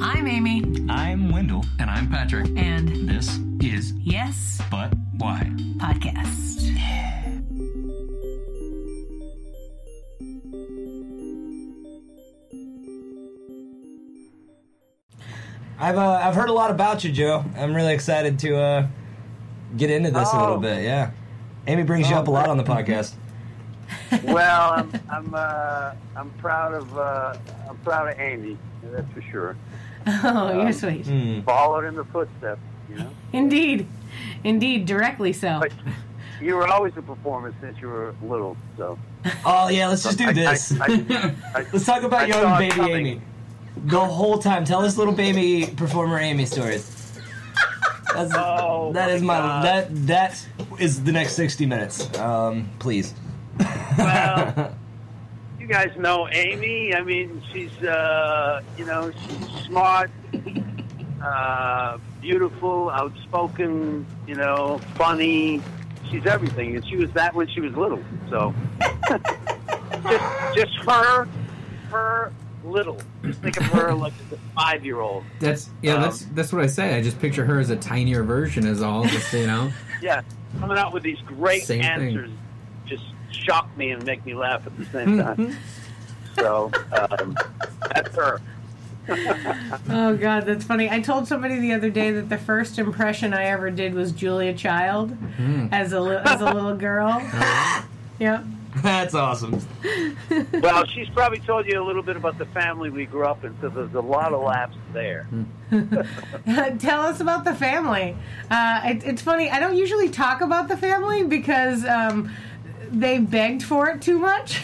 I'm Amy. I'm Wendell. And I'm Patrick. And This is Yes, But Why? Podcast. I've heard a lot about you, Joe. I'm really excited to get into this a little bit. Yeah, Amy brings you up a lot on the podcast. Well, I'm proud of Andy. That's for sure. Oh, you're sweet. Followed in the footsteps, you know. Indeed, directly so. But you were always a performer since you were little, so. Oh yeah, let's just do this. Let's talk about young baby Amy. The whole time, tell us little baby performer Amy stories. That is the next 60 minutes. Please. Well, you guys know Amy. I mean, she's she's smart, beautiful, outspoken, funny. She's everything, and she was that when she was little. So, just her little. Just think of her like a 5-year-old. That's what I say. I just picture her as a tinier version, is all. Just Yeah, coming out with these great Same answers, thing. just shock me and make me laugh at the same time. So that's her. Oh God, that's funny. I told somebody the other day that the first impression I ever did was Julia Child as a little girl. Yep. That's awesome. Well, she's probably told you a little bit about the family we grew up in, so there's a lot of laughs there. Tell us about the family. It's funny. I don't usually talk about the family because they begged for it too much.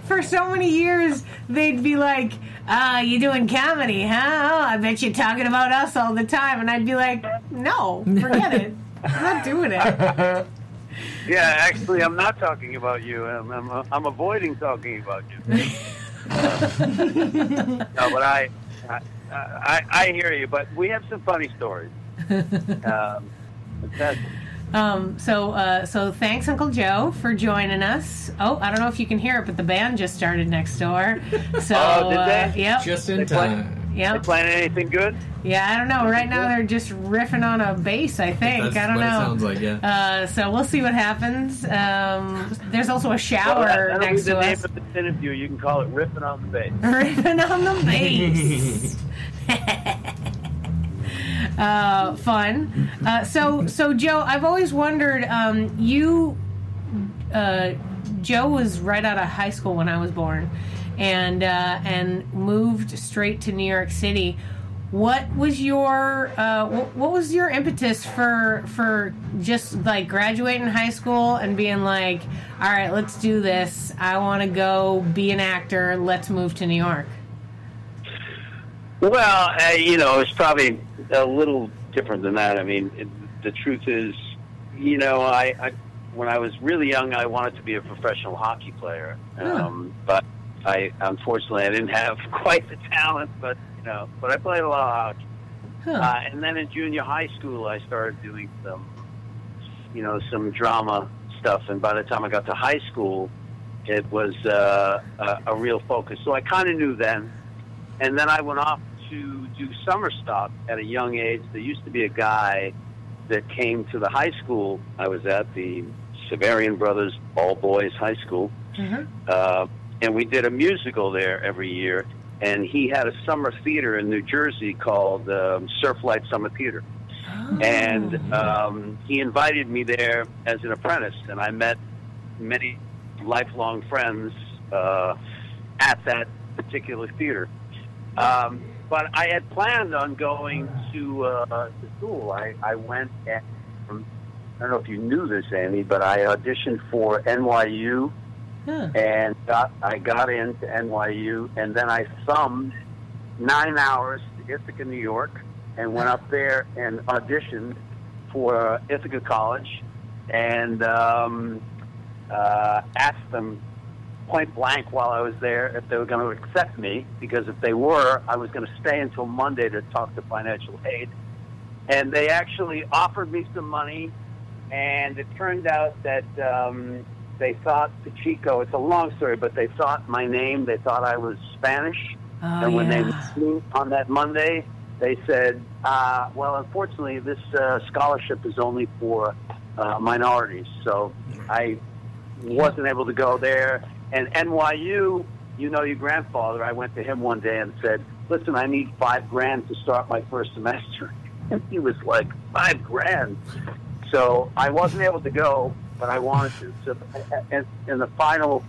For so many years, they'd be like, you doing comedy, huh? Oh, I bet you're talking about us all the time. And I'd be like, no, forget it. I'm not doing it. Yeah, actually, I'm not talking about you. I'm avoiding talking about you. No, but I hear you. But we have some funny stories. So thanks, Uncle Joe, for joining us. Oh, I don't know if you can hear it, but the band just started next door. So, did they? Yep. Just in time. Yep. They playing anything good? Yeah, I don't know. Right now they're just riffing on a bass, I think. That's I don't what know. It sounds like, yeah. So we'll see what happens. There's also a shower that'll next be the to name us. of this interview. You can call it Riffing on the Bass. Riffing on the bass. Fun. So Joe, I've always wondered, Joe was right out of high school when I was born, and moved straight to New York City. What was your impetus for just like graduating high school and being like, all right, let's do this. I want to go be an actor. Let's move to New York. Well, it's probably a little different than that. I mean, the truth is, I when I was really young, I wanted to be a professional hockey player, but unfortunately I didn't have quite the talent. But I played a lot of hockey. And then in junior high school, I started doing some drama stuff. And by the time I got to high school, it was a real focus. So I kind of knew then. And then I went off to do summer stock at a young age. There used to be a guy that came to the high school I was at, the Severian Brothers all-boys high school. And we did a musical there every year. And he had a summer theater in New Jersey called Surflight Summer Theater. Oh. And he invited me there as an apprentice. And I met many lifelong friends at that particular theater. But I had planned on going to school. I went at, I don't know if you knew this, Amy, but I auditioned for NYU, and I got into NYU, and then I thumbed 9 hours to Ithaca, New York, and went up there and auditioned for Ithaca College, and asked them point blank while I was there if they were going to accept me, because if they were, I was going to stay until Monday to talk to financial aid. And they actually offered me some money, and it turned out that they thought Pacheco. It's a long story, but they thought my name. They thought I was Spanish. And when they flew on that Monday, they said, well, unfortunately, this scholarship is only for minorities. So I wasn't able to go there. And NYU, you know your grandfather, I went to him one day and said, listen, I need $5,000 to start my first semester. And he was like, $5,000? So I wasn't able to go, but I wanted to. So in the final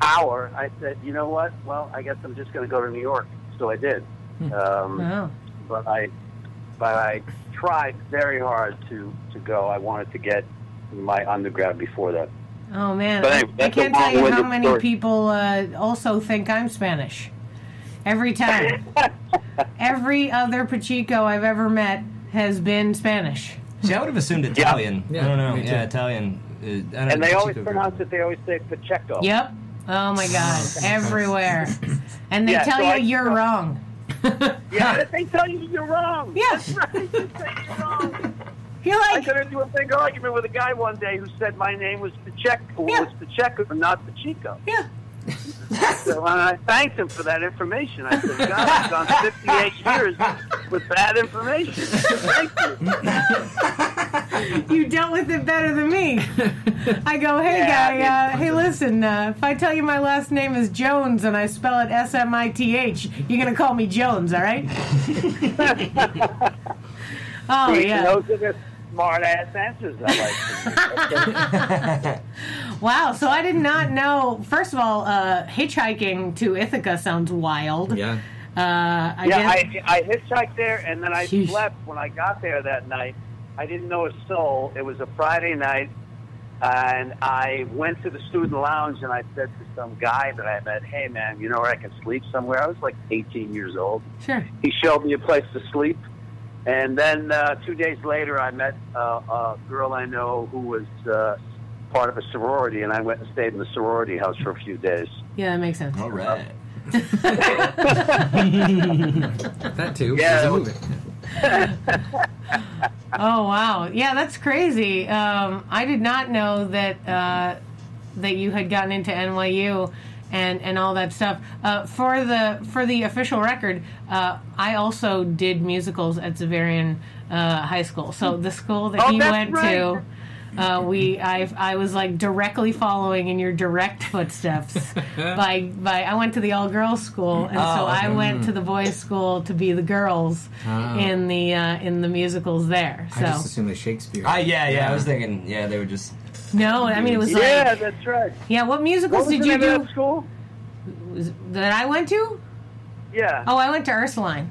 hour, I said, you know what? Well, I guess I'm just going to go to New York. So I did. But I tried very hard to go. I wanted to get my undergrad before that. Oh, man. Anyway, I can't tell you how many people also think I'm Spanish. Every time. Every other Pacheco I've ever met has been Spanish. See, I would have assumed Italian. Yeah. I don't know. Me too. Yeah, Italian. And they always pronounce it, they always say Pacheco. Yep. Oh, my God. Everywhere. And they Yeah, tell so you you're wrong. Yeah, they tell you you're wrong. Yeah. That's right. They say you're wrong. You're I like, got into a big argument with a guy one day who said my name was Pacheco, Yeah. was Pacheco, and not Pacheco. yeah. So I thanked him for that information. I said, God, I've gone 58 years with bad information. Thank you. You dealt with it better than me. I go, hey, Yeah, guy, hey, listen, if I tell you my last name is Jones and I spell it Smith, you're going to call me Jones, all right? Oh, yeah. Those are the smart-ass answers I like. Wow, so I did not know. First of all, hitchhiking to Ithaca sounds wild. Yeah. I hitchhiked there, and then I Sheesh. slept when I got there that night. I didn't know a soul. It was a Friday night, and I went to the student lounge, and I said to some guy that I met, hey, man, you know where I can sleep somewhere? I was like 18 years old. Sure. He showed me a place to sleep. And then 2 days later, I met a girl I know who was part of a sorority, and I went and stayed in the sorority house for a few days. Yeah, that makes sense. All right. That too. Yeah, There's a movie. Oh, wow. Yeah, that's crazy. I did not know that that you had gotten into NYU and all that stuff. For the official record, I also did musicals at Xaverian High School. So the school that he went to, I was like directly following in your direct footsteps. by I went to the all girls school, and so I went to the boys' school to be the girls in the musicals there. So I just assumed the Shakespeare. Yeah. I was thinking, they were just. no, I mean it was like That's right. yeah. What musicals What was did the you name of do? that school? That I went to? Yeah. Oh, I went to Ursuline.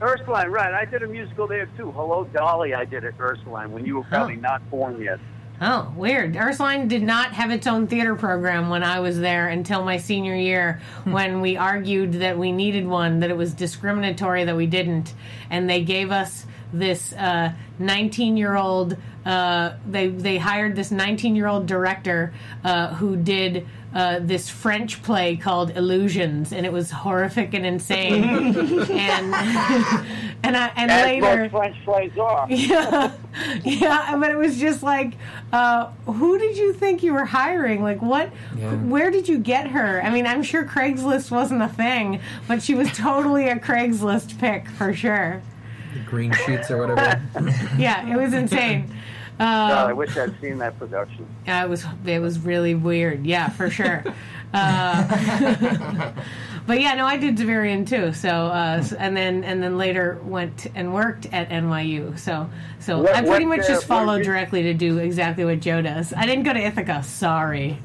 Ursuline, right. I did a musical there, too. Hello, Dolly, I did at Ursuline when you were probably not born yet. Oh, weird. Ursuline did not have its own theater program when I was there until my senior year when we argued that we needed one, that it was discriminatory that we didn't. And they gave us this 19-year-old, they hired this 19-year-old director who did this French play called Illusions, and it was horrific and insane. and later, most French plays are. yeah, but it was just like, who did you think you were hiring? Like, what? Yeah. Where did you get her? I mean, I'm sure Craigslist wasn't a thing, but she was totally a Craigslist pick for sure. The green sheets or whatever. Yeah, it was insane. I wish I'd seen that production. It was really weird. Yeah, for sure. But yeah, no, I did Xaverian too. So and then later went and worked at NYU. So I pretty much just followed directly to do exactly what Joe does. I didn't go to Ithaca. Sorry.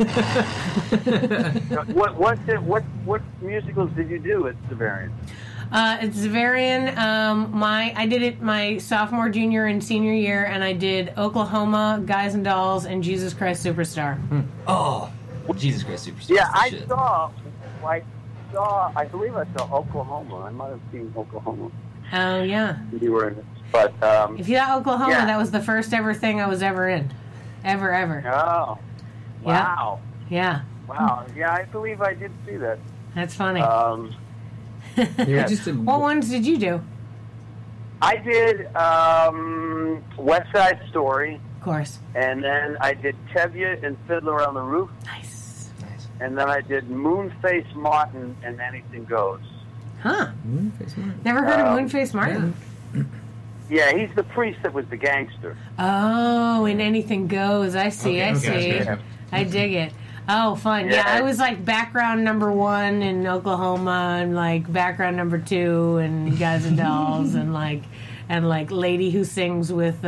What musicals did you do at Xaverian? It's Xaverian. I did it my sophomore, junior, and senior year, and I did Oklahoma, Guys and Dolls, and Jesus Christ Superstar. Oh, Jesus Christ Superstar. Yeah, I believe I saw Oklahoma. I might have seen Oklahoma. Oh yeah. You were in it, but if you got Oklahoma, yeah. that was the first ever thing I was ever in, ever. Oh, wow. Yeah. Wow. Yeah, I believe I did see that. That's funny. What ones did you do? I did West Side Story, Of course. And then I did Tevye and Fiddler on the Roof. Nice. And then I did Moonface Martin and Anything Goes. Huh. Moonface Martin. Never heard of Moonface Martin. Yeah, he's the priest that was the gangster. Oh, and Anything Goes. I see, Okay, I okay, see. okay. I dig it. Oh, fun. Yeah, I was like background number 1 in Oklahoma and like background number 2 in Guys and Dolls and like lady who sings with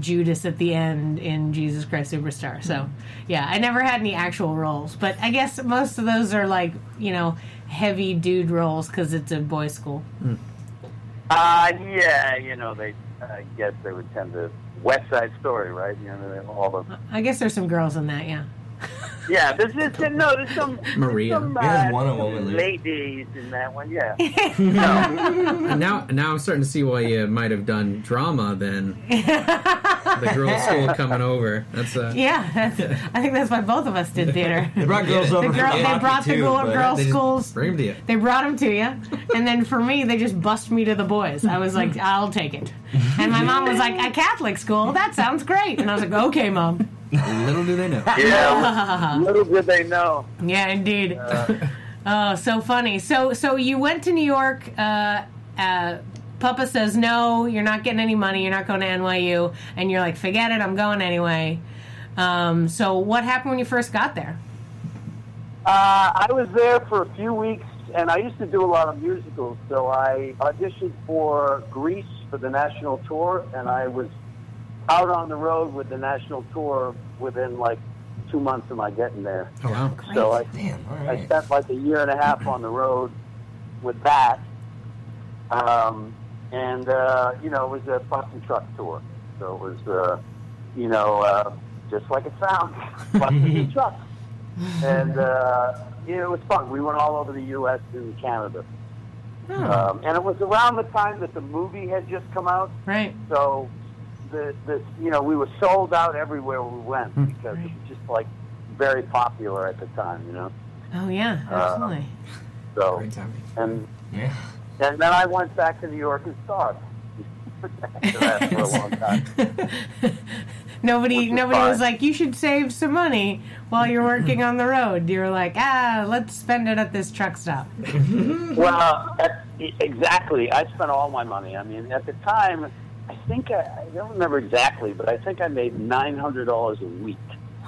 Judas at the end in Jesus Christ Superstar. So, yeah, I never had any actual roles, but I guess most of those are like, heavy dude roles because it's a boys' school. Yeah, I guess they would tend to West Side Story, right? All the. I guess there's some girls in that, yeah. Yeah, there's some Maria. There's one of them, ladies in that one, yeah. And now I'm starting to see why you might have done drama then. The girls' school coming over. That's Yeah, I think that's why both of us did theater. They brought girls over. They brought the girls' they just schools. bring them to you. They brought them to you, and then for me, they just bust me to the boys. I was like, I'll take it. And my mom was like, a Catholic school? That sounds great. And I was like, okay, Mom. Little do they know. Yeah, little did they know. Yeah, indeed. Oh, so funny. So you went to New York. Papa says, no, you're not getting any money. You're not going to NYU. And you're like, forget it. I'm going anyway. So what happened when you first got there? I was there for a few weeks, and I used to do a lot of musicals. So I auditioned for Grease for the national tour, and I was out on the road with the national tour within like 2 months of my getting there. Oh, wow. So All I right. spent like a year and a half on the road with that. And it was a bus and truck tour. So it was, just like it sounds, buses and trucks. And, it was fun. We went all over the U.S. and Canada. Oh, And it was around the time that the movie had just come out. right. So we were sold out everywhere we went because it was just like very popular at the time, Oh, yeah, absolutely. So Great timing. and Yeah. then I went back to New York and starred after that for a long time. Nobody fine. was like, you should save some money while you're working on the road. You were like, let's spend it at this truck stop. Well, exactly. I spent all my money. I mean, at the time, I think I don't remember exactly, but I think I made $900 a week.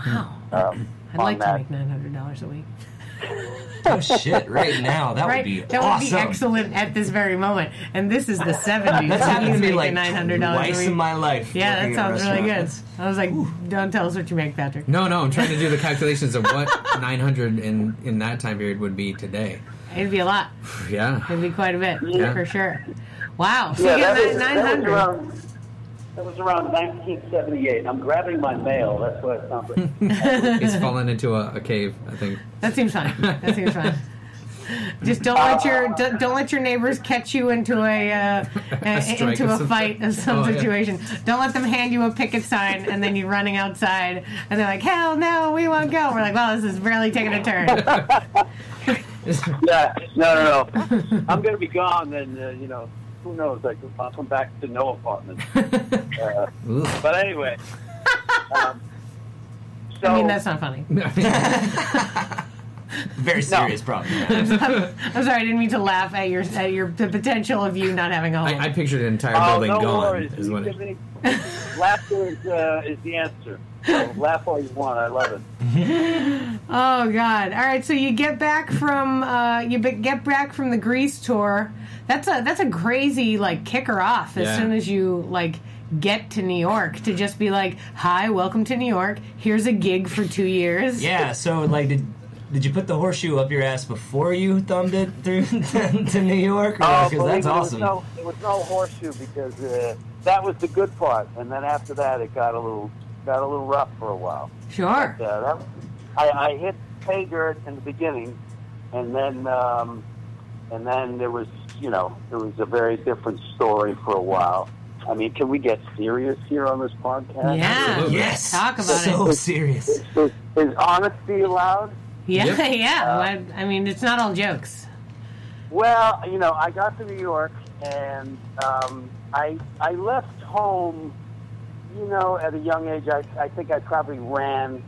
Wow. I'd on like to that. make $900 a week. Oh shit! Right now, that would be That awesome. would be excellent at this very moment. And this is the 70s. That's happened to me He's like making $900 twice a week. in my life. Yeah, working that in a sounds really good. restaurant. I was like, don't tell us what you make, Patrick. No, I'm trying to do the calculations of what 900 in that time period would be today. It'd be a lot. Yeah. It'd be quite a bit, Yeah. for sure. Wow. So Yeah, you get that was 900. That was around 1978. I'm grabbing my mail. That's what it sounds like. He's fallen into a cave, I think. That seems fine. That seems fine. Just don't let your neighbors catch you into a strike into of a some fight of some Oh, yeah. situation. Don't let them hand you a picket sign and then you're running outside and they're like, "Hell no, we won't go." We're like, "Well, this is really taking a turn." Yeah, no. I'm going to be gone, then, who knows? I'll come back to no apartment. Oof. But anyway. So, I mean, that's not funny. Very serious problem. I'm sorry, I didn't mean to laugh at the potential of you not having a home. I pictured an entire oh, building no gone. worries. Is what it, Laughter is the answer. So laugh all you want. I love it. Oh God! All right, so you get back from the Grease tour. That's a crazy kicker off as Yeah. soon as you get to New York to just be like, "Hi, welcome to New York. Here's a gig for 2 years." Yeah. So did you put the horseshoe up your ass before you thumbed it through to New York? Because that's awesome. There was no horseshoe because that was the good part, and then after that it got a little rough for a while. Sure. But, I hit pay dirt in the beginning, and then there was a very different story for a while. I mean, can we get serious here on this podcast? Yeah. Absolutely. Yes. Talk about so it. serious. Is honesty allowed? Yeah, Yep. yeah. I mean, it's not all jokes. Well, I got to New York, and I left home, you know, at a young age, I think I probably ran